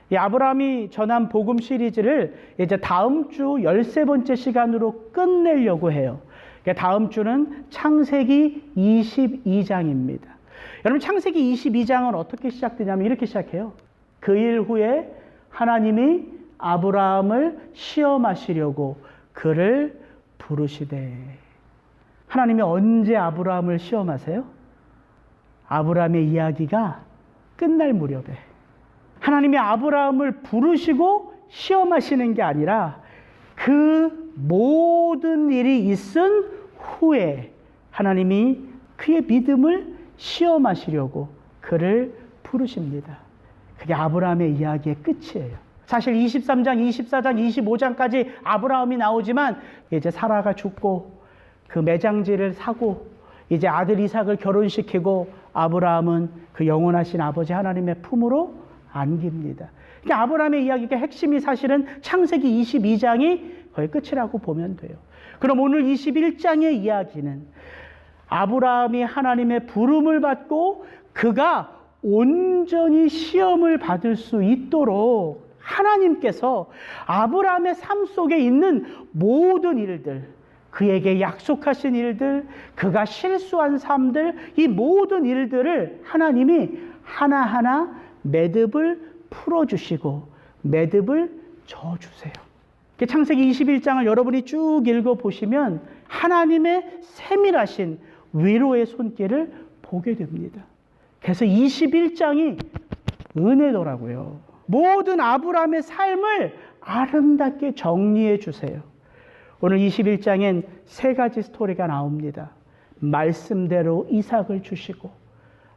이 아브라함이 전한 복음 시리즈를 이제 다음 주 13번째 시간으로 끝내려고 해요. 다음 주는 창세기 22장입니다. 여러분, 창세기 22장은 어떻게 시작되냐면 이렇게 시작해요. 그 일 후에 하나님이 아브라함을 시험하시려고 그를 부르시되. 하나님이 언제 아브라함을 시험하세요? 아브라함의 이야기가 끝날 무렵에. 하나님이 아브라함을 부르시고 시험하시는 게 아니라 그 모든 일이 있은 후에 하나님이 그의 믿음을 시험하시려고 그를 부르십니다. 그게 아브라함의 이야기의 끝이에요. 사실 23장, 24장, 25장까지 아브라함이 나오지만 이제 사라가 죽고 그 매장지를 사고 이제 아들 이삭을 결혼시키고 아브라함은 그 영원하신 아버지 하나님의 품으로 안깁니다. 그러니까 아브라함의 이야기의 핵심이 사실은 창세기 22장이 거의 끝이라고 보면 돼요. 그럼 오늘 21장의 이야기는 아브라함이 하나님의 부름을 받고 그가 온전히 시험을 받을 수 있도록 하나님께서 아브라함의 삶 속에 있는 모든 일들, 그에게 약속하신 일들, 그가 실수한 삶들, 이 모든 일들을 하나님이 하나하나 매듭을 풀어주시고 매듭을 져주세요. 창세기 21장을 여러분이 쭉 읽어보시면 하나님의 세밀하신 위로의 손길을 보게 됩니다. 그래서 21장이 은혜더라고요. 모든 아브라함의 삶을 아름답게 정리해 주세요. 오늘 21장엔 세 가지 스토리가 나옵니다. 말씀대로 이삭을 주시고,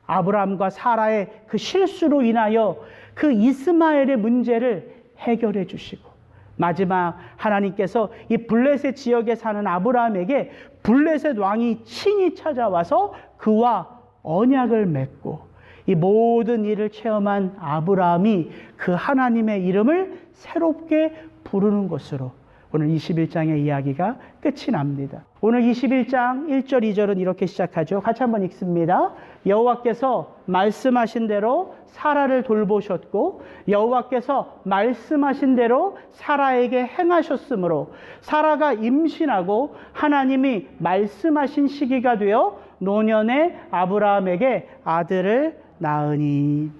아브라함과 사라의 그 실수로 인하여 그 이스마엘의 문제를 해결해 주시고, 마지막 하나님께서 이 블레셋 지역에 사는 아브라함에게 블레셋 왕이 친히 찾아와서 그와 언약을 맺고 이 모든 일을 체험한 아브라함이 그 하나님의 이름을 새롭게 부르는 것으로 오늘 21장의 이야기가 끝이 납니다. 오늘 21장 1절 2절은 이렇게 시작하죠. 같이 한번 읽습니다. 여호와께서 말씀하신 대로 사라를 돌보셨고 여호와께서 말씀하신 대로 사라에게 행하셨으므로 사라가 임신하고 하나님이 말씀하신 시기가 되어 노년에 아브라함에게 아들을 낳으니.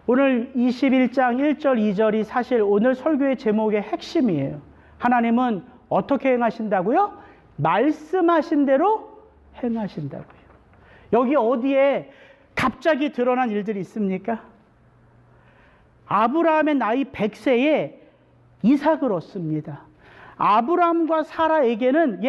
오늘 21장 1절 2절이 사실 오늘 설교의 제목의 핵심이에요. 하나님은 어떻게 행하신다고요? 말씀하신 대로 행하신다고요. 여기 어디에 갑자기 드러난 일들이 있습니까? 아브라함의 나이 100세에 이삭을 얻습니다. 아브라함과 사라에게는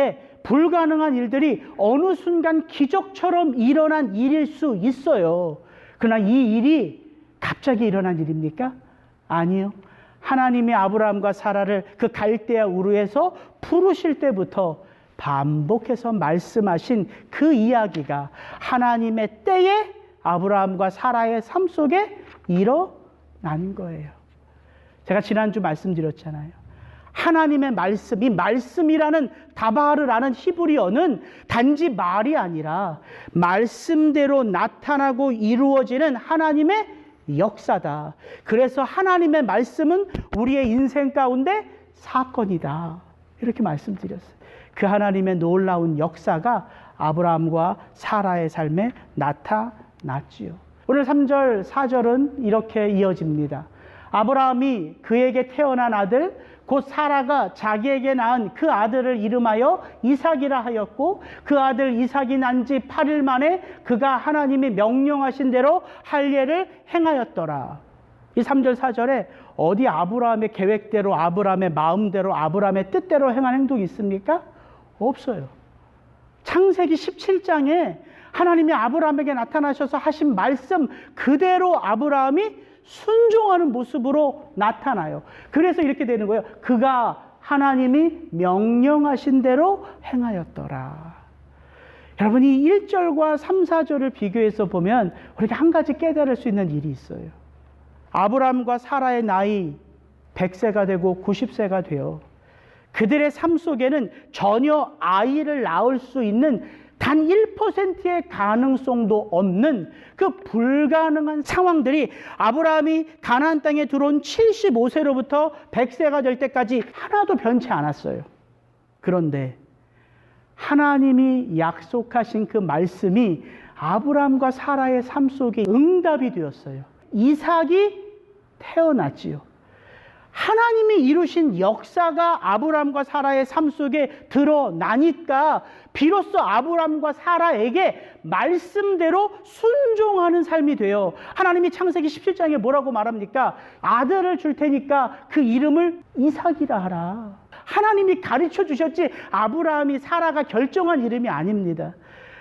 불가능한 일들이 어느 순간 기적처럼 일어난 일일 수 있어요. 그러나 이 일이 갑자기 일어난 일입니까? 아니요. 하나님이 아브라함과 사라를 그 갈대아 우르에서 부르실 때부터 반복해서 말씀하신 그 이야기가 하나님의 때에 아브라함과 사라의 삶 속에 일어난 거예요. 제가 지난주 말씀드렸잖아요. 하나님의 말씀, 이 말씀이라는 다바르라는 히브리어는 단지 말이 아니라 말씀대로 나타나고 이루어지는 하나님의 역사다. 그래서 하나님의 말씀은 우리의 인생 가운데 사건이다. 이렇게 말씀드렸어요. 그 하나님의 놀라운 역사가 아브라함과 사라의 삶에 나타났지요. 오늘 3절, 4절은 이렇게 이어집니다. 아브라함이 그에게 태어난 아들 곧 사라가 자기에게 낳은 그 아들을 이름하여 이삭이라 하였고 그 아들 이삭이 난 지 8일 만에 그가 하나님이 명령하신 대로 할 일을 행하였더라. 이 3절 4절에 어디 아브라함의 계획대로 아브라함의 마음대로 아브라함의 뜻대로 행한 행동이 있습니까? 없어요. 창세기 17장에 하나님이 아브라함에게 나타나셔서 하신 말씀 그대로 아브라함이 순종하는 모습으로 나타나요. 그래서 이렇게 되는 거예요. 그가 하나님이 명령하신 대로 행하였더라. 여러분, 이 1절과 3, 4절을 비교해서 보면 우리가 한 가지 깨달을 수 있는 일이 있어요. 아브라함과 사라의 나이 100세가 되고 90세가 되어 그들의 삶 속에는 전혀 아이를 낳을 수 있는 단 1%의 가능성도 없는 그 불가능한 상황들이 아브라함이 가나안 땅에 들어온 75세로부터 100세가 될 때까지 하나도 변치 않았어요. 그런데 하나님이 약속하신 그 말씀이 아브라함과 사라의 삶 속에 응답이 되었어요. 이삭이 태어났지요. 하나님이 이루신 역사가 아브라함과 사라의 삶 속에 드러나니까 비로소 아브라함과 사라에게 말씀대로 순종하는 삶이 돼요. 하나님이 창세기 17장에 뭐라고 말합니까? 아들을 줄 테니까 그 이름을 이삭이라 하라. 하나님이 가르쳐 주셨지 아브라함이 사라가 결정한 이름이 아닙니다.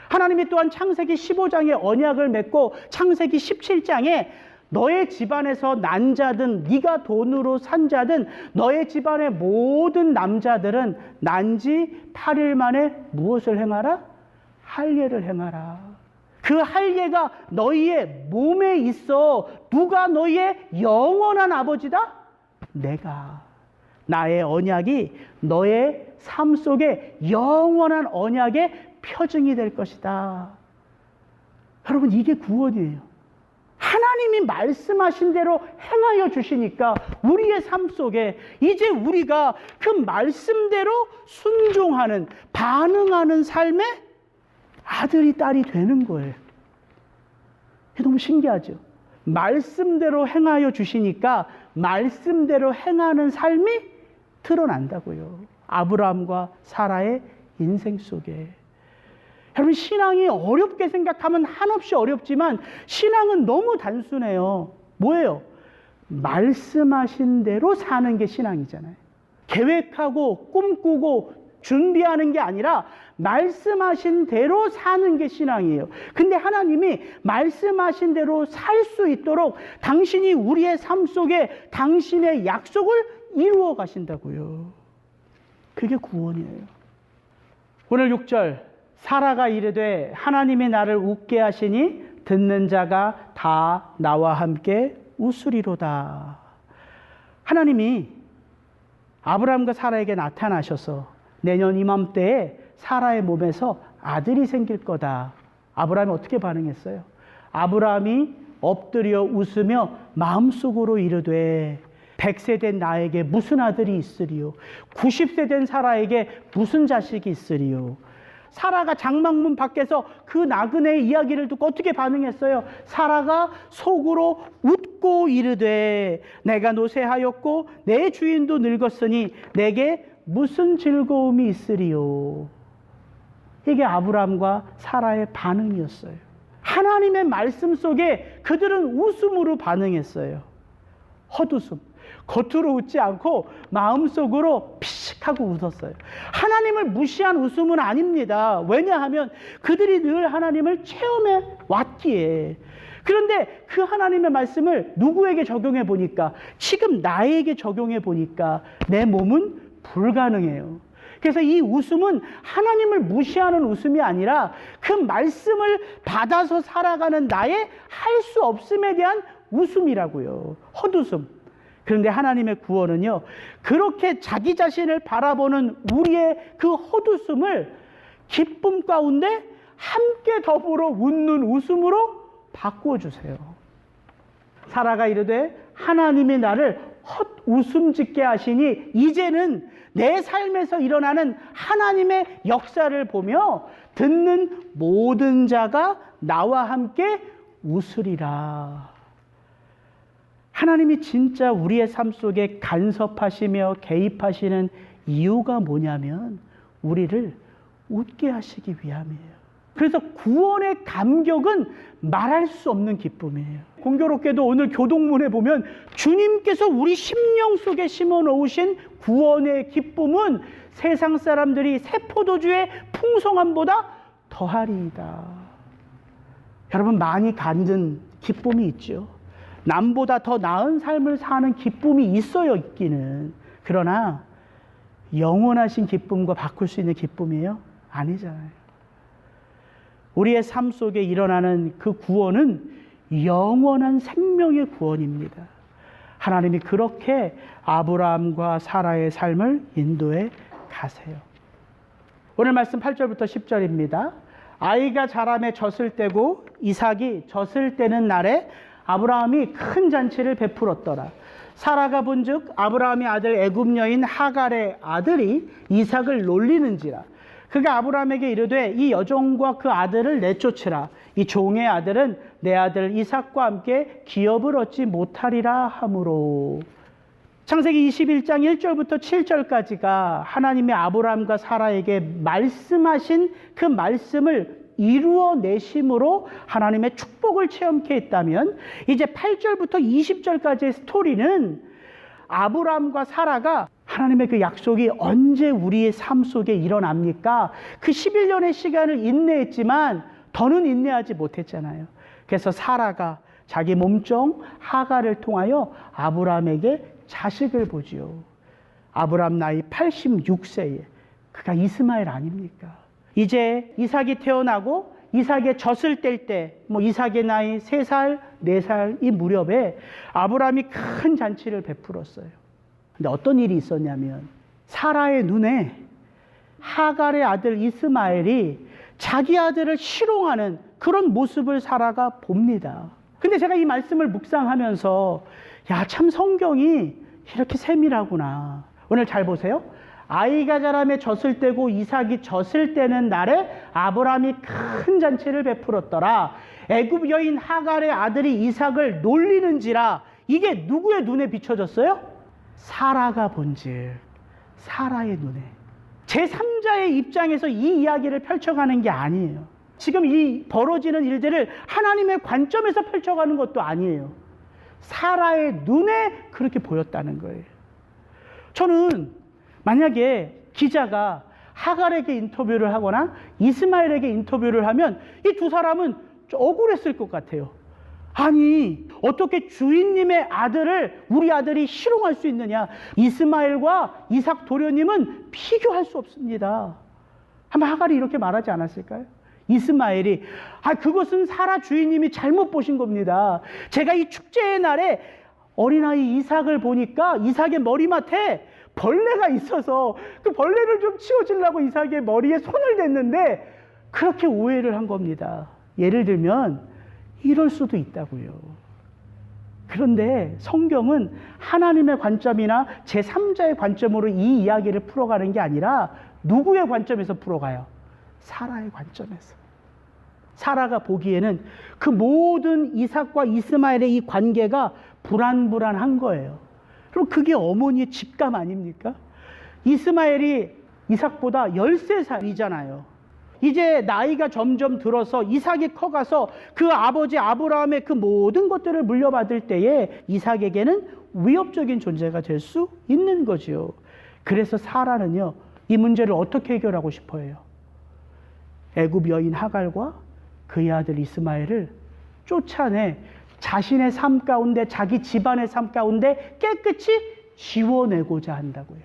하나님이 또한 창세기 15장에 언약을 맺고 창세기 17장에 너의 집안에서 난 자든 네가 돈으로 산 자든 너의 집안의 모든 남자들은 난 지 8일 만에 무엇을 행하라? 할례를 행하라. 그 할례가 너희의 몸에 있어. 누가 너희의 영원한 아버지다? 내가. 나의 언약이 너의 삶 속에 영원한 언약의 표징이 될 것이다. 여러분, 이게 구원이에요. 하나님이 말씀하신 대로 행하여 주시니까 우리의 삶 속에 이제 우리가 그 말씀대로 순종하는, 반응하는 삶의 아들이 딸이 되는 거예요. 이게 너무 신기하죠? 말씀대로 행하여 주시니까 말씀대로 행하는 삶이 드러난다고요. 아브라함과 사라의 인생 속에. 여러분, 신앙이 어렵게 생각하면 한없이 어렵지만 신앙은 너무 단순해요. 뭐예요? 말씀하신 대로 사는 게 신앙이잖아요. 계획하고 꿈꾸고 준비하는 게 아니라 말씀하신 대로 사는 게 신앙이에요. 근데 하나님이 말씀하신 대로 살 수 있도록 당신이 우리의 삶 속에 당신의 약속을 이루어 가신다고요. 그게 구원이에요. 오늘 6절, 사라가 이르되 하나님이 나를 웃게 하시니 듣는 자가 다 나와 함께 웃으리로다. 하나님이 아브라함과 사라에게 나타나셔서 내년 이맘때에 사라의 몸에서 아들이 생길 거다. 아브라함이 어떻게 반응했어요? 아브라함이 엎드려 웃으며 마음속으로 이르되 100세 된 나에게 무슨 아들이 있으리요? 90세 된 사라에게 무슨 자식이 있으리요? 사라가 장막문 밖에서 그 나그네의 이야기를 듣고 어떻게 반응했어요? 사라가 속으로 웃고 이르되 내가 노쇠하였고 내 주인도 늙었으니 내게 무슨 즐거움이 있으리요? 이게 아브라함과 사라의 반응이었어요. 하나님의 말씀 속에 그들은 웃음으로 반응했어요. 헛웃음. 겉으로 웃지 않고 마음속으로 피식하고 웃었어요. 하나님을 무시한 웃음은 아닙니다. 왜냐하면 그들이 늘 하나님을 체험해 왔기에. 그런데 그 하나님의 말씀을 누구에게 적용해 보니까, 지금 나에게 적용해 보니까 내 몸은 불가능해요. 그래서 이 웃음은 하나님을 무시하는 웃음이 아니라 그 말씀을 받아서 살아가는 나의 할 수 없음에 대한 웃음이라고요. 헛웃음. 그런데 하나님의 구원은요, 그렇게 자기 자신을 바라보는 우리의 그 헛웃음을 기쁨 가운데 함께 더불어 웃는 웃음으로 바꾸어 주세요. 사라가 이르되 하나님이 나를 헛웃음 짓게 하시니 이제는 내 삶에서 일어나는 하나님의 역사를 보며 듣는 모든 자가 나와 함께 웃으리라. 하나님이 진짜 우리의 삶 속에 간섭하시며 개입하시는 이유가 뭐냐면 우리를 웃게 하시기 위함이에요. 그래서 구원의 감격은 말할 수 없는 기쁨이에요. 공교롭게도 오늘 교동문에 보면 주님께서 우리 심령 속에 심어 놓으신 구원의 기쁨은 세상 사람들이 새 포도주의 풍성함보다 더하리이다. 여러분, 많이 갖는 기쁨이 있죠. 남보다 더 나은 삶을 사는 기쁨이 있어요, 있기는. 그러나 영원하신 기쁨과 바꿀 수 있는 기쁨이에요? 아니잖아요. 우리의 삶 속에 일어나는 그 구원은 영원한 생명의 구원입니다. 하나님이 그렇게 아브라함과 사라의 삶을 인도해 가세요. 오늘 말씀 8절부터 10절입니다. 아이가 자라매 젖을 떼고 이삭이 젖을 떼는 날에 아브라함이 큰 잔치를 베풀었더라. 사라가 본즉 아브라함의 아들 애굽 여인 하갈의 아들이 이삭을 놀리는지라. 그가 아브라함에게 이르되 이 여종과 그 아들을 내쫓으라. 이 종의 아들은 내 아들 이삭과 함께 기업을 얻지 못하리라 하므로. 창세기 21장 1절부터 7절까지가 하나님의 아브라함과 사라에게 말씀하신 그 말씀을 이루어내심으로 하나님의 축복을 체험케 했다면, 이제 8절부터 20절까지의 스토리는 아브라함과 사라가 하나님의 그 약속이 언제 우리의 삶 속에 일어납니까? 그 11년의 시간을 인내했지만 더는 인내하지 못했잖아요. 그래서 사라가 자기 몸종 하갈을 통하여 아브라함에게 자식을 보지요. 아브라함 나이 86세에 그가 이스마엘 아닙니까? 이제 이삭이 태어나고 이삭의 젖을 뗄 때, 이삭의 나이 3살, 4살 이 무렵에 아브라함이 큰 잔치를 베풀었어요. 근데 어떤 일이 있었냐면 사라의 눈에 하갈의 아들 이스마엘이 자기 아들을 희롱하는 그런 모습을 사라가 봅니다. 근데 제가 이 말씀을 묵상하면서 참 성경이 이렇게 세밀하구나. 오늘 잘 보세요. 아이가 자라매 젖을 떼고 이삭이 젖을 떼는 날에 아브라함이 큰 잔치를 베풀었더라. 애굽 여인 하갈의 아들이 이삭을 놀리는지라. 이게 누구의 눈에 비춰졌어요? 사라가 본즉 사라의 눈에. 제3자의 입장에서 이 이야기를 펼쳐가는 게 아니에요. 지금 이 벌어지는 일들을 하나님의 관점에서 펼쳐가는 것도 아니에요. 사라의 눈에 그렇게 보였다는 거예요. 저는 만약에 기자가 하갈에게 인터뷰를 하거나 이스마엘에게 인터뷰를 하면 이 두 사람은 억울했을 것 같아요. 아니, 어떻게 주인님의 아들을 우리 아들이 희롱할 수 있느냐. 이스마엘과 이삭 도련님은 비교할 수 없습니다. 아마 하갈이 이렇게 말하지 않았을까요? 이스마엘이 그것은 사라 주인님이 잘못 보신 겁니다. 제가 이 축제의 날에 어린아이 이삭을 보니까 이삭의 머리맡에 벌레가 있어서 그 벌레를 좀 치워주려고 이삭의 머리에 손을 댔는데 그렇게 오해를 한 겁니다. 예를 들면 이럴 수도 있다고요. 그런데 성경은 하나님의 관점이나 제3자의 관점으로 이 이야기를 풀어가는 게 아니라 누구의 관점에서 풀어가요? 사라의 관점에서. 사라가 보기에는 그 모든 이삭과 이스마엘의 이 관계가 불안불안한 거예요. 그럼 그게 어머니의 직감 아닙니까? 이스마엘이 이삭보다 13살이잖아요. 이제 나이가 점점 들어서 이삭이 커가서 그 아버지 아브라함의 그 모든 것들을 물려받을 때에 이삭에게는 위협적인 존재가 될 수 있는 거죠. 그래서 사라는요, 이 문제를 어떻게 해결하고 싶어 해요? 애굽 여인 하갈과 그의 아들 이스마엘을 쫓아내 자신의 삶 가운데, 자기 집안의 삶 가운데 깨끗이 지워내고자 한다고요.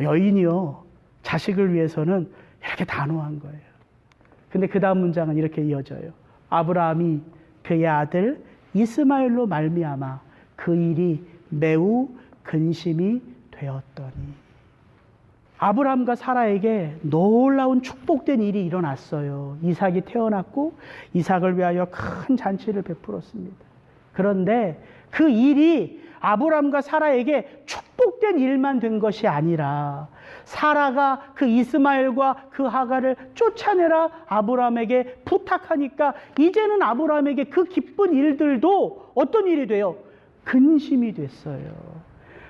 여인이요, 자식을 위해서는 이렇게 단호한 거예요. 근데 그 다음 문장은 이렇게 이어져요. 아브라함이 그의 아들 이스마엘로 말미암아 그 일이 매우 근심이 되었더니. 아브라함과 사라에게 놀라운 축복된 일이 일어났어요. 이삭이 태어났고 이삭을 위하여 큰 잔치를 베풀었습니다. 그런데 그 일이 아브라함과 사라에게 축복된 일만 된 것이 아니라 사라가 그 이스마엘과 그 하갈을 쫓아내라 아브라함에게 부탁하니까 이제는 아브라함에게 그 기쁜 일들도 어떤 일이 돼요? 근심이 됐어요.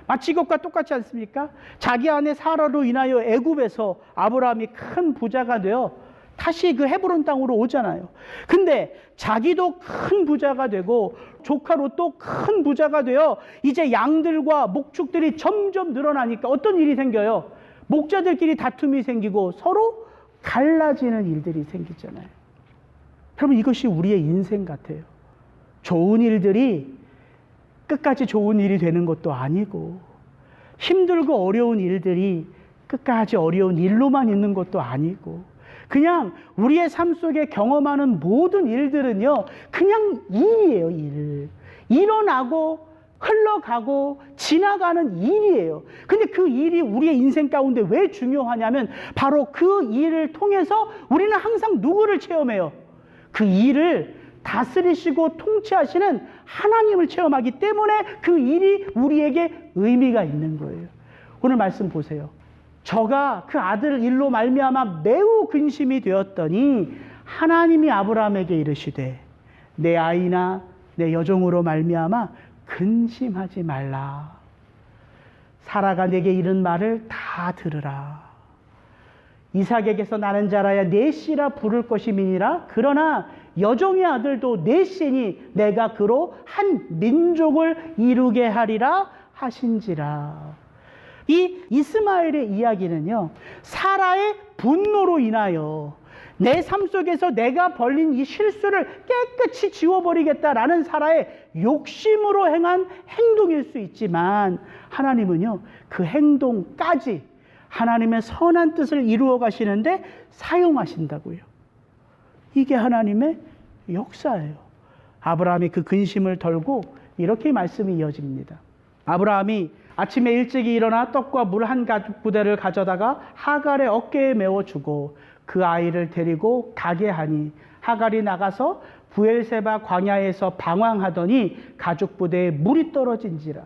마치 이것과 똑같지 않습니까? 자기 아내 사라로 인하여 애굽에서 아브라함이 큰 부자가 되어 다시 그 헤브론 땅으로 오잖아요. 근데 자기도 큰 부자가 되고 조카 롯도 큰 부자가 되어 이제 양들과 목축들이 점점 늘어나니까 어떤 일이 생겨요? 목자들끼리 다툼이 생기고 서로 갈라지는 일들이 생기잖아요. 여러분, 이것이 우리의 인생 같아요. 좋은 일들이 끝까지 좋은 일이 되는 것도 아니고 힘들고 어려운 일들이 끝까지 어려운 일로만 있는 것도 아니고 그냥 우리의 삶 속에 경험하는 모든 일들은요, 그냥 일이에요, 일. 일어나고 흘러가고 지나가는 일이에요. 근데 그 일이 우리의 인생 가운데 왜 중요하냐면 바로 그 일을 통해서 우리는 항상 누구를 체험해요? 그 일을 다스리시고 통치하시는 하나님을 체험하기 때문에 그 일이 우리에게 의미가 있는 거예요. 오늘 말씀 보세요. 저가 그 아들 일로 말미암아 매우 근심이 되었더니 하나님이 아브라함에게 이르시되 내 아이나 내 여종으로 말미암아 근심하지 말라. 사라가 내게 이른 말을 다 들으라. 이삭에게서 나는 자라야 내 씨라 부를 것임이니라. 그러나 여종의 아들도 내 씨니 내가 그로 한 민족을 이루게 하리라 하신지라. 이 이스마엘의 이야기는요, 사라의 분노로 인하여 내 삶 속에서 내가 벌린 이 실수를 깨끗이 지워버리겠다라는 사라의 욕심으로 행한 행동일 수 있지만 하나님은요, 그 행동까지 하나님의 선한 뜻을 이루어 가시는데 사용하신다고요. 이게 하나님의 역사예요. 아브라함이 그 근심을 덜고 이렇게 말씀이 이어집니다. 아브라함이 아침에 일찍이 일어나 떡과 물 한 부대를 가져다가 하갈의 어깨에 메워주고 그 아이를 데리고 가게 하니 하갈이 나가서 부엘세바 광야에서 방황하더니 가죽 부대에 물이 떨어진지라.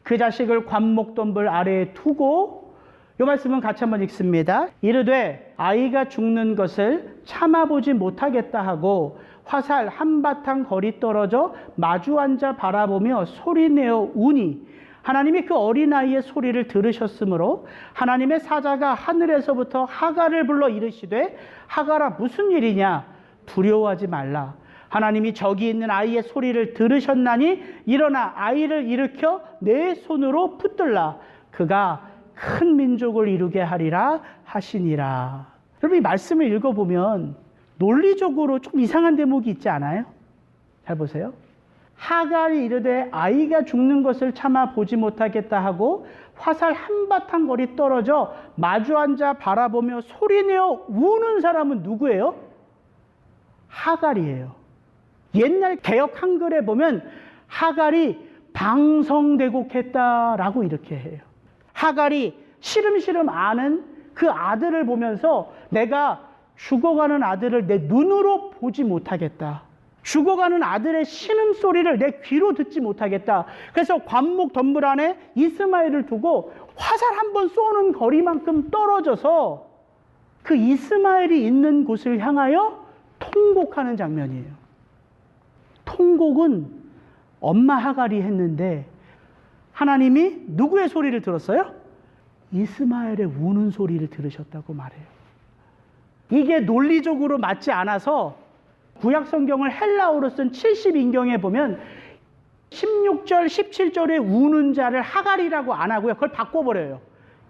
그 자식을 관목덤불 아래에 두고, 이 말씀은 같이 한번 읽습니다. 이르되 아이가 죽는 것을 참아보지 못하겠다 하고 화살 한바탕 거리 떨어져 마주 앉아 바라보며 소리내어 우니 하나님이 그 어린아이의 소리를 들으셨으므로 하나님의 사자가 하늘에서부터 하갈을 불러 이르시되 하갈아 무슨 일이냐 두려워하지 말라. 하나님이 저기 있는 아이의 소리를 들으셨나니 일어나 아이를 일으켜 내 손으로 붙들라. 그가 큰 민족을 이루게 하리라 하시니라. 여러분 이 말씀을 읽어보면 논리적으로 좀 이상한 대목이 있지 않아요? 잘 보세요. 하갈이 이르되 아이가 죽는 것을 참아 보지 못하겠다 하고 화살 한바탕 거리 떨어져 마주 앉아 바라보며 소리내어 우는 사람은 누구예요? 하갈이에요. 옛날 개역 한글에 보면 하갈이 방성대곡했다라고 이렇게 해요. 하갈이 시름시름 아는 그 아들을 보면서 내가 죽어가는 아들을 내 눈으로 보지 못하겠다. 죽어가는 아들의 신음소리를 내 귀로 듣지 못하겠다. 그래서 관목 덤불 안에 이스마엘을 두고 화살 한 번 쏘는 거리만큼 떨어져서 그 이스마엘이 있는 곳을 향하여 통곡하는 장면이에요. 통곡은 엄마 하갈이 했는데 하나님이 누구의 소리를 들었어요? 이스마엘의 우는 소리를 들으셨다고 말해요. 이게 논리적으로 맞지 않아서 구약 성경을 헬라어로 쓴 70인경에 보면 16절, 17절에 우는 자를 하갈이라고 안 하고요. 그걸 바꿔버려요.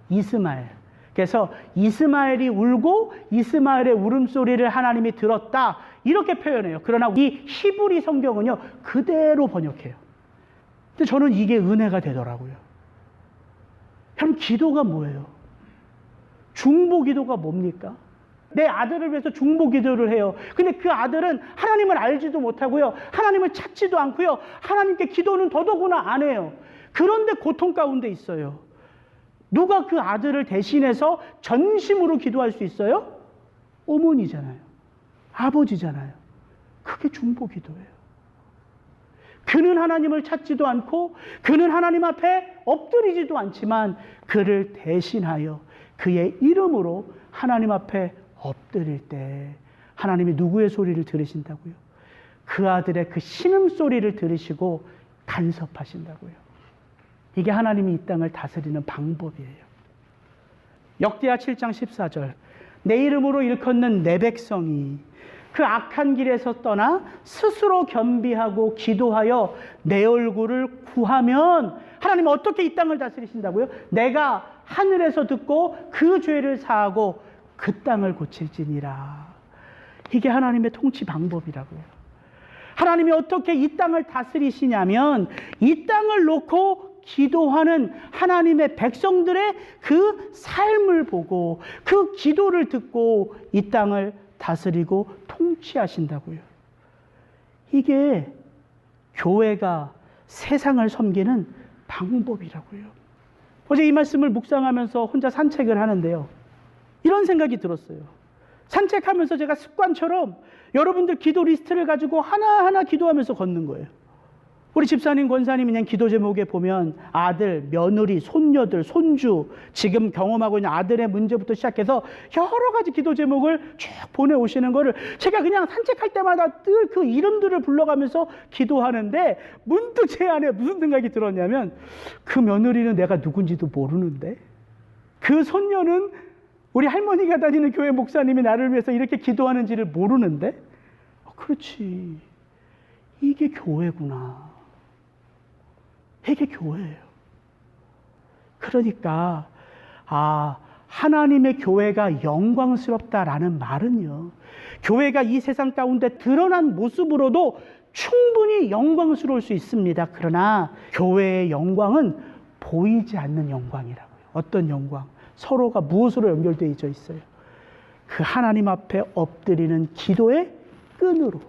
이스마엘. 그래서 이스마엘이 울고 이스마엘의 울음소리를 하나님이 들었다. 이렇게 표현해요. 그러나 이 히브리 성경은요, 그대로 번역해요. 근데 저는 이게 은혜가 되더라고요. 여러분, 기도가 뭐예요? 중보 기도가 뭡니까? 내 아들을 위해서 중보 기도를 해요. 근데 그 아들은 하나님을 알지도 못하고요. 하나님을 찾지도 않고요. 하나님께 기도는 더더구나 안 해요. 그런데 고통 가운데 있어요. 누가 그 아들을 대신해서 전심으로 기도할 수 있어요? 어머니잖아요. 아버지잖아요. 그게 중보 기도예요. 그는 하나님을 찾지도 않고 그는 하나님 앞에 엎드리지도 않지만 그를 대신하여 그의 이름으로 하나님 앞에 엎드릴 때 하나님이 누구의 소리를 들으신다고요? 그 아들의 그 신음소리를 들으시고 간섭하신다고요. 이게 하나님이 이 땅을 다스리는 방법이에요. 역대하 7장 14절 내 이름으로 일컫는 내 백성이 그 악한 길에서 떠나 스스로 겸비하고 기도하여 내 얼굴을 구하면 하나님은 어떻게 이 땅을 다스리신다고요? 내가 하늘에서 듣고 그 죄를 사하고 그 땅을 고칠지니라. 이게 하나님의 통치 방법이라고요. 하나님이 어떻게 이 땅을 다스리시냐면 이 땅을 놓고 기도하는 하나님의 백성들의 그 삶을 보고 그 기도를 듣고 이 땅을 다스리고 통치하신다고요. 이게 교회가 세상을 섬기는 방법이라고요. 어제 이 말씀을 묵상하면서 혼자 산책을 하는데요. 이런 생각이 들었어요. 산책하면서 제가 습관처럼 여러분들 기도 리스트를 가지고 하나하나 기도하면서 걷는 거예요. 우리 집사님, 권사님 그냥 기도 제목에 보면 아들, 며느리, 손녀들, 손주, 지금 경험하고 있는 아들의 문제부터 시작해서 여러 가지 기도 제목을 쭉 보내오시는 거를 제가 그냥 산책할 때마다 늘 그 이름들을 불러가면서 기도하는데 문득 제 안에 무슨 생각이 들었냐면 그 며느리는 내가 누군지도 모르는데 그 손녀는 우리 할머니가 다니는 교회 목사님이 나를 위해서 이렇게 기도하는지를 모르는데 그렇지, 이게 교회구나. 이게 교회예요. 그러니까 하나님의 교회가 영광스럽다라는 말은요, 교회가 이 세상 가운데 드러난 모습으로도 충분히 영광스러울 수 있습니다. 그러나 교회의 영광은 보이지 않는 영광이라고요. 어떤 영광? 서로가 무엇으로 연결되어 있어요? 그 하나님 앞에 엎드리는 기도의 끈으로.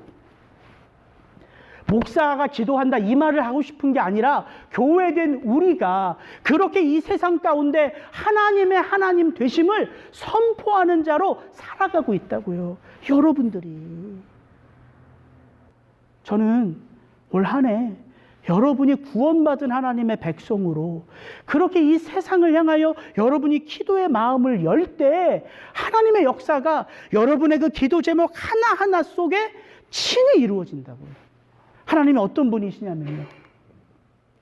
목사가 기도한다 이 말을 하고 싶은 게 아니라 교회된 우리가 그렇게 이 세상 가운데 하나님의 하나님 되심을 선포하는 자로 살아가고 있다고요. 여러분들이. 저는 올 한 해 여러분이 구원받은 하나님의 백성으로 그렇게 이 세상을 향하여 여러분이 기도의 마음을 열 때 하나님의 역사가 여러분의 그 기도 제목 하나하나 속에 친히 이루어진다고요. 하나님이 어떤 분이시냐면요,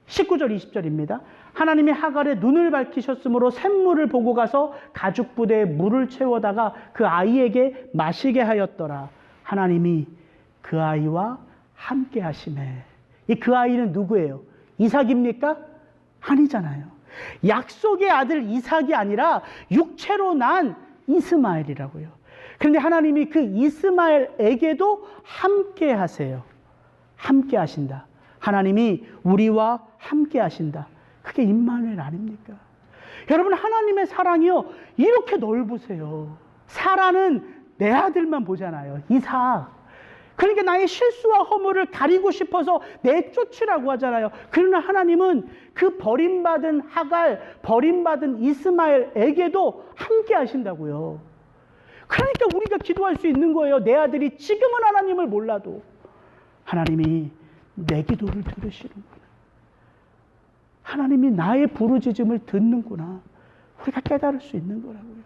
19절 20절입니다. 하나님이 하갈의 눈을 밝히셨으므로 샘물을 보고 가서 가죽 부대에 물을 채워다가 그 아이에게 마시게 하였더라. 하나님이 그 아이와 함께 하시매. 이 그 아이는 누구예요? 이삭입니까? 아니잖아요. 약속의 아들 이삭이 아니라 육체로 난 이스마엘이라고요. 그런데 하나님이 그 이스마엘에게도 함께 하세요. 함께 하신다. 하나님이 우리와 함께 하신다. 그게 임마누엘 아닙니까? 여러분, 하나님의 사랑이요, 이렇게 넓으세요. 사라는 내 아들만 보잖아요. 이삭. 그러니까 나의 실수와 허물을 가리고 싶어서 내쫓으라고 하잖아요. 그러나 하나님은 그 버림받은 하갈, 버림받은 이스마엘에게도 함께 하신다고요. 그러니까 우리가 기도할 수 있는 거예요. 내 아들이 지금은 하나님을 몰라도 하나님이 내 기도를 들으시는구나. 하나님이 나의 부르짖음을 듣는구나. 우리가 깨달을 수 있는 거라고요.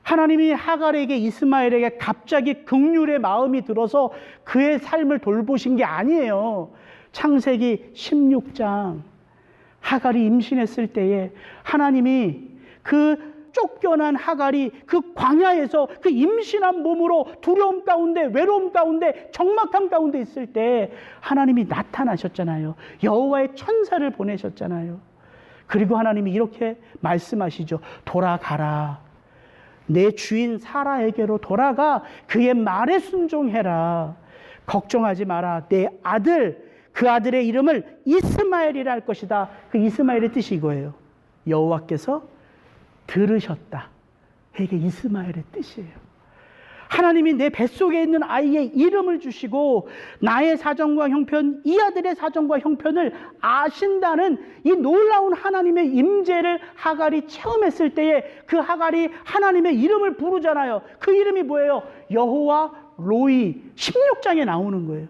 하나님이 하갈에게, 이스마엘에게 갑자기 긍휼의 마음이 들어서 그의 삶을 돌보신 게 아니에요. 창세기 16장 하갈이 임신했을 때에 하나님이 그 쫓겨난 하갈이 그 광야에서 그 임신한 몸으로 두려움 가운데, 외로움 가운데, 적막함 가운데 있을 때 하나님이 나타나셨잖아요. 여호와의 천사를 보내셨잖아요. 그리고 하나님이 이렇게 말씀하시죠. 돌아가라. 내 주인 사라에게로 돌아가 그의 말에 순종해라. 걱정하지 마라. 내 아들, 그 아들의 이름을 이스마엘이라 할 것이다. 그 이스마엘의 뜻이 이거예요. 여호와께서 들으셨다. 이게 이스마엘의 뜻이에요. 하나님이 내 뱃속에 있는 아이의 이름을 주시고 나의 사정과 형편, 이 아들의 사정과 형편을 아신다는 이 놀라운 하나님의 임재를 하갈이 체험했을 때에 그 하갈이 하나님의 이름을 부르잖아요. 그 이름이 뭐예요? 여호와 로이. 16장에 나오는 거예요.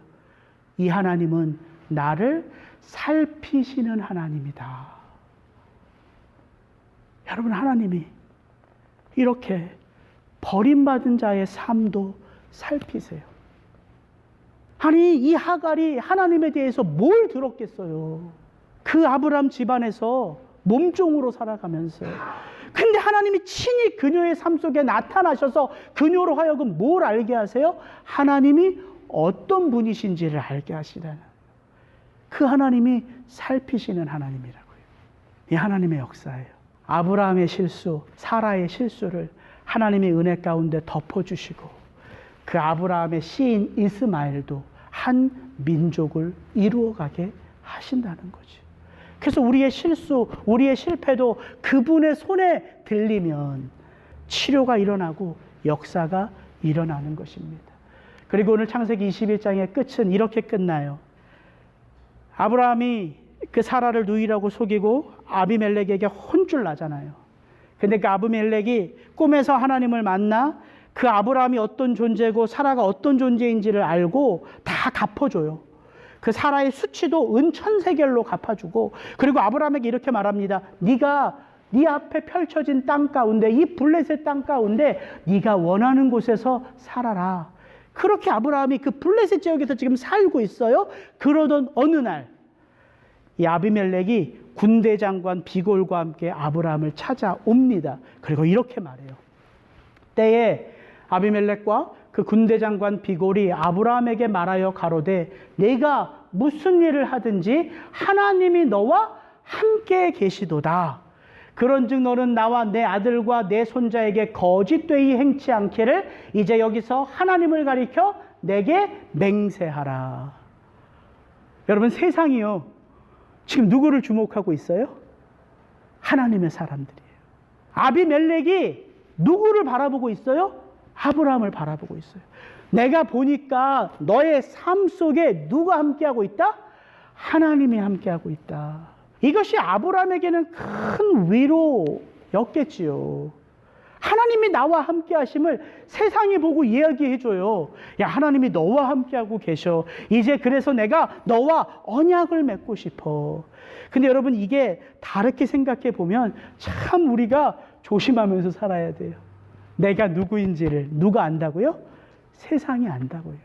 이 하나님은 나를 살피시는 하나님이다. 여러분, 하나님이 이렇게 버림받은 자의 삶도 살피세요. 아니, 이 하갈이 하나님에 대해서 뭘 들었겠어요? 그 아브람 집안에서 몸종으로 살아가면서. 근데 하나님이 친히 그녀의 삶 속에 나타나셔서 그녀로 하여금 뭘 알게 하세요? 하나님이 어떤 분이신지를 알게 하시라는, 그 하나님이 살피시는 하나님이라고요. 이 하나님의 역사예요. 아브라함의 실수, 사라의 실수를 하나님의 은혜 가운데 덮어주시고 그 아브라함의 씨인 이스마엘도 한 민족을 이루어가게 하신다는 거죠. 그래서 우리의 실수, 우리의 실패도 그분의 손에 들리면 치료가 일어나고 역사가 일어나는 것입니다. 그리고 오늘 창세기 21장의 끝은 이렇게 끝나요. 아브라함이 그 사라를 누이라고 속이고 아비멜렉에게 혼쭐 나잖아요. 근데 그 아비멜렉이 꿈에서 하나님을 만나 그 아브라함이 어떤 존재고 사라가 어떤 존재인지를 알고 다 갚아줘요. 그 사라의 수치도 은 1000세겔로 갚아주고, 그리고 아브라함에게 이렇게 말합니다. 네가 네 앞에 펼쳐진 땅 가운데, 이 블레셋 땅 가운데 네가 원하는 곳에서 살아라. 그렇게 아브라함이 그 블레셋 지역에서 지금 살고 있어요. 그러던 어느 날 이 아비멜렉이 군대 장관 비골과 함께 아브라함을 찾아옵니다. 그리고 이렇게 말해요. 때에 아비멜렉과 그 군대 장관 비골이 아브라함에게 말하여 가로되 내가 무슨 일을 하든지 하나님이 너와 함께 계시도다. 그런즉 너는 나와 내 아들과 내 손자에게 거짓되이 행치 않기를 이제 여기서 하나님을 가리켜 내게 맹세하라. 여러분, 세상이요, 지금 누구를 주목하고 있어요? 하나님의 사람들이에요. 아비멜렉이 누구를 바라보고 있어요? 아브라함을 바라보고 있어요. 내가 보니까 너의 삶 속에 누가 함께하고 있다? 하나님이 함께하고 있다. 이것이 아브라함에게는 큰 위로였겠지요. 하나님이 나와 함께 하심을 세상이 보고 이야기해줘요. 야, 하나님이 너와 함께하고 계셔. 이제 그래서 내가 너와 언약을 맺고 싶어. 근데 여러분, 이게 다르게 생각해 보면 참 우리가 조심하면서 살아야 돼요. 내가 누구인지를 누가 안다고요? 세상이 안다고요.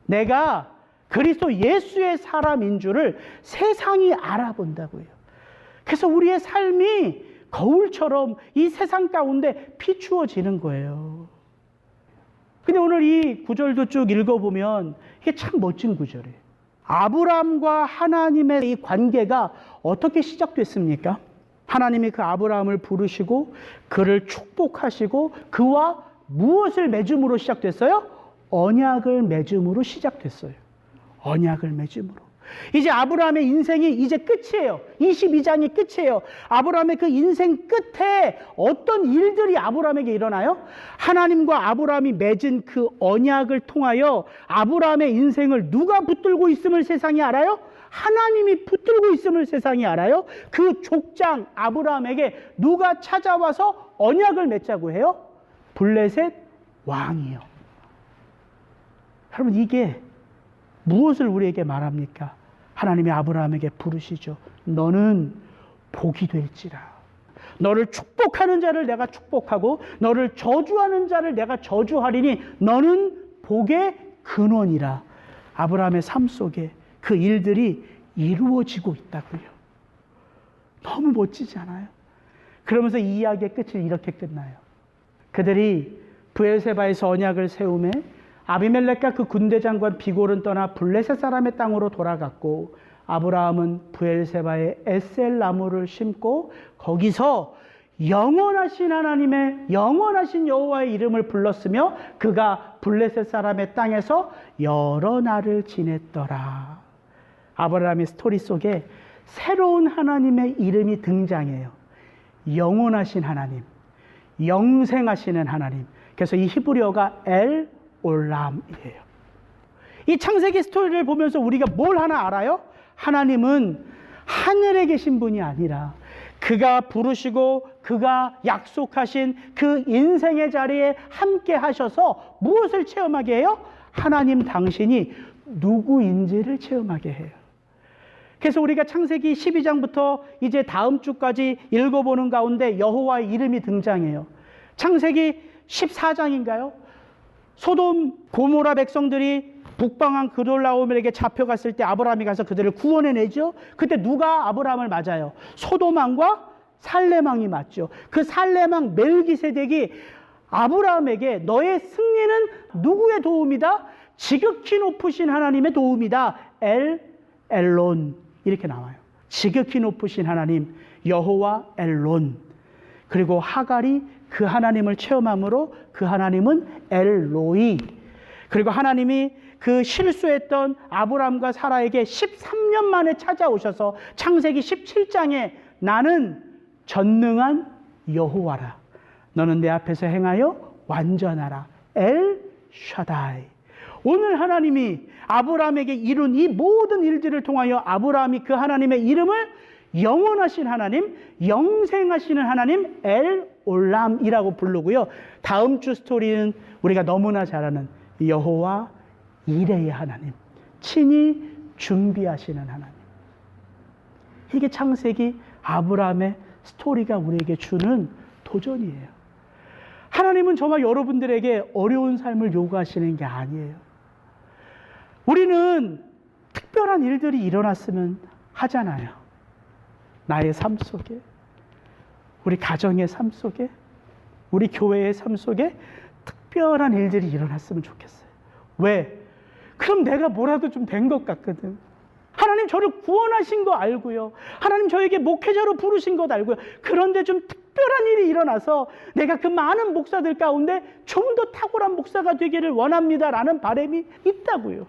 내가 그리스도 예수의 사람인 줄을 세상이 알아본다고요. 그래서 우리의 삶이 거울처럼 이 세상 가운데 비추어지는 거예요. 근데 오늘 이 구절도 쭉 읽어보면 이게 참 멋진 구절이에요. 아브라함과 하나님의 이 관계가 어떻게 시작됐습니까? 하나님이 그 아브라함을 부르시고 그를 축복하시고 그와 무엇을 맺음으로 시작됐어요? 언약을 맺음으로 시작됐어요. 언약을 맺음으로. 이제 아브라함의 인생이 이제 끝이에요. 22장이 끝이에요. 아브라함의 그 인생 끝에 어떤 일들이 아브라함에게 일어나요? 하나님과 아브라함이 맺은 그 언약을 통하여 아브라함의 인생을 누가 붙들고 있음을 세상이 알아요? 하나님이 붙들고 있음을 세상이 알아요. 그 족장 아브라함에게 누가 찾아와서 언약을 맺자고 해요? 블레셋 왕이요. 여러분, 이게 무엇을 우리에게 말합니까? 하나님이 아브라함에게 부르시죠. 너는 복이 될지라. 너를 축복하는 자를 내가 축복하고 너를 저주하는 자를 내가 저주하리니 너는 복의 근원이라. 아브라함의 삶 속에 그 일들이 이루어지고 있다고요. 너무 멋지지 않아요? 그러면서 이 이야기의 끝이 이렇게 끝나요. 그들이 브엘세바에서 언약을 세우매 아비멜렉과 그 군대 장관 비골은 떠나 블레셋 사람의 땅으로 돌아갔고 아브라함은 브엘세바에 에셀 나무를 심고 거기서 영원하신 하나님의 영원하신 여호와의 이름을 불렀으며 그가 블레셋 사람의 땅에서 여러 날을 지냈더라. 아브라함의 스토리 속에 새로운 하나님의 이름이 등장해요. 영원하신 하나님, 영생하시는 하나님. 그래서 이 히브리어가 엘 올람이에요. 이 창세기 스토리를 보면서 우리가 뭘 하나 알아요? 하나님은 하늘에 계신 분이 아니라 그가 부르시고 그가 약속하신 그 인생의 자리에 함께 하셔서 무엇을 체험하게 해요? 하나님 당신이 누구인지를 체험하게 해요. 그래서 우리가 창세기 12장부터 이제 다음 주까지 읽어보는 가운데 여호와의 이름이 등장해요. 창세기 14장인가요? 소돔 고모라 백성들이 북방한 그돌라오멜에게 잡혀갔을 때 아브라함이 가서 그들을 구원해내죠. 그때 누가 아브라함을 맞아요? 소돔왕과 살렘왕이 맞죠. 그 살렘왕 멜기세덱이 아브라함에게 너의 승리는 누구의 도움이다? 지극히 높으신 하나님의 도움이다. 엘론 이렇게 나와요. 지극히 높으신 하나님 여호와 엘론. 그리고 하갈이 그 하나님을 체험함으로 그 하나님은 엘로이. 그리고 하나님이 그 실수했던 아브람과 사라에게 13년 만에 찾아오셔서 창세기 17장에 나는 전능한 여호와라. 너는 내 앞에서 행하여 완전하라. 엘 샤다이. 오늘 하나님이 아브라함에게 이룬 이 모든 일들을 통하여 아브라함이 그 하나님의 이름을 영원하신 하나님, 영생하시는 하나님 엘 올람이라고 부르고요. 다음 주 스토리는 우리가 너무나 잘 아는 여호와 이레의 하나님, 친히 준비하시는 하나님. 이게 창세기 아브라함의 스토리가 우리에게 주는 도전이에요. 하나님은 저와 여러분들에게 어려운 삶을 요구하시는 게 아니에요. 우리는 특별한 일들이 일어났으면 하잖아요. 나의 삶 속에, 우리 가정의 삶 속에, 우리 교회의 삶 속에 특별한 일들이 일어났으면 좋겠어요. 왜? 그럼 내가 뭐라도 좀 된 것 같거든. 하나님 저를 구원하신 거 알고요. 하나님 저에게 목회자로 부르신 것 알고요. 그런데 좀 특별한 일이 일어나서 내가 그 많은 목사들 가운데 좀 더 탁월한 목사가 되기를 원합니다라는 바람이 있다고요.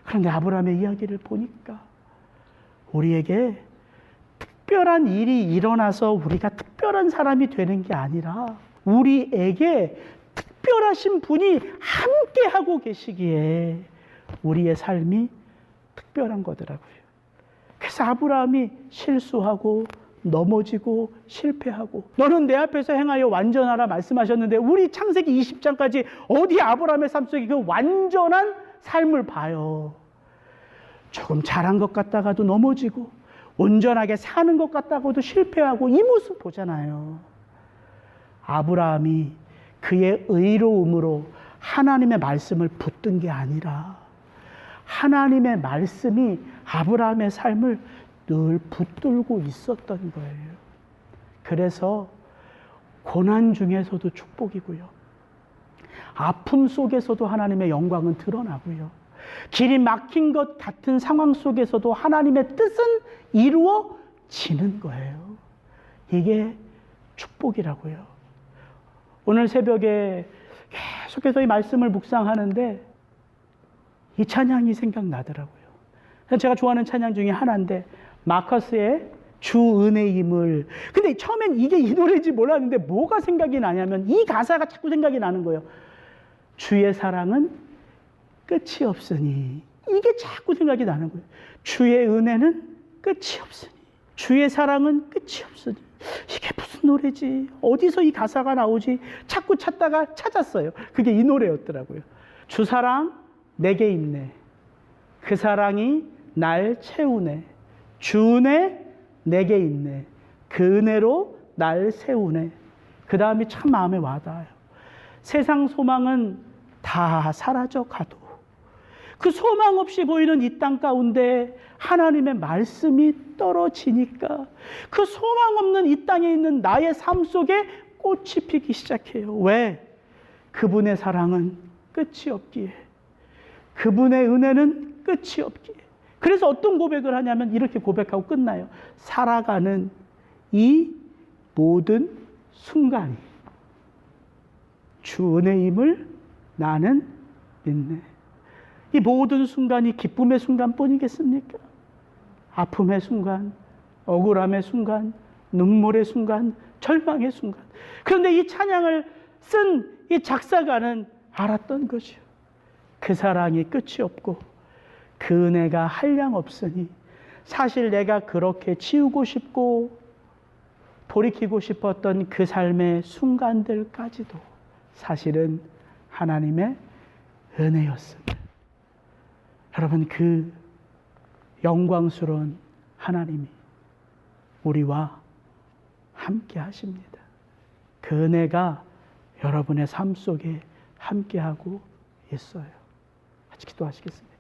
그런데 아브라함의 이야기를 보니까 우리에게 특별한 일이 일어나서 우리가 특별한 사람이 되는 게 아니라 우리에게 특별하신 분이 함께 하고 계시기에 우리의 삶이 특별한 거더라고요. 그래서 아브라함이 실수하고 넘어지고 실패하고 너는 내 앞에서 행하여 완전하라 말씀하셨는데 우리 창세기 20장까지 어디 아브라함의 삶 속에 그 완전한 삶을 봐요. 조금 잘한 것 같다가도 넘어지고 온전하게 사는 것 같다고도 실패하고 이 모습 보잖아요. 아브라함이 그의 의로움으로 하나님의 말씀을 붙든 게 아니라 하나님의 말씀이 아브라함의 삶을 늘 붙들고 있었던 거예요. 그래서 고난 중에서도 축복이고요. 아픔 속에서도 하나님의 영광은 드러나고요. 길이 막힌 것 같은 상황 속에서도 하나님의 뜻은 이루어지는 거예요. 이게 축복이라고요. 오늘 새벽에 계속해서 이 말씀을 묵상하는데 이 찬양이 생각나더라고요. 제가 좋아하는 찬양 중에 하나인데 마커스의 주 은혜임을. 근데 처음엔 이게 이 노래인지 몰랐는데 뭐가 생각이 나냐면 이 가사가 자꾸 생각이 나는 거예요. 주의 사랑은 끝이 없으니. 이게 자꾸 생각이 나는 거예요. 주의 은혜는 끝이 없으니. 주의 사랑은 끝이 없으니. 이게 무슨 노래지? 어디서 이 가사가 나오지? 자꾸 찾다가 찾았어요. 그게 이 노래였더라고요. 주 사랑 내게 있네. 그 사랑이 날 채우네. 주 은혜 내게 있네. 그 은혜로 날 세우네. 그 다음이 참 마음에 와닿아요. 세상 소망은 다 사라져 가도 그 소망 없이 보이는 이 땅 가운데 하나님의 말씀이 떨어지니까 그 소망 없는 이 땅에 있는 나의 삶 속에 꽃이 피기 시작해요. 왜? 그분의 사랑은 끝이 없기에. 그분의 은혜는 끝이 없기에. 그래서 어떤 고백을 하냐면 이렇게 고백하고 끝나요. 살아가는 이 모든 순간이 주 은혜임을 나는 믿네. 이 모든 순간이 기쁨의 순간뿐이겠습니까? 아픔의 순간, 억울함의 순간, 눈물의 순간, 절망의 순간. 그런데 이 찬양을 쓴 이 작사가는 알았던 거죠. 그 사랑이 끝이 없고 그 은혜가 한량 없으니 사실 내가 그렇게 치우고 싶고 돌이키고 싶었던 그 삶의 순간들까지도 사실은 하나님의 은혜였습니다. 여러분, 그 영광스러운 하나님이 우리와 함께 하십니다. 그 은혜가 여러분의 삶 속에 함께하고 있어요. 같이 기도하시겠습니다.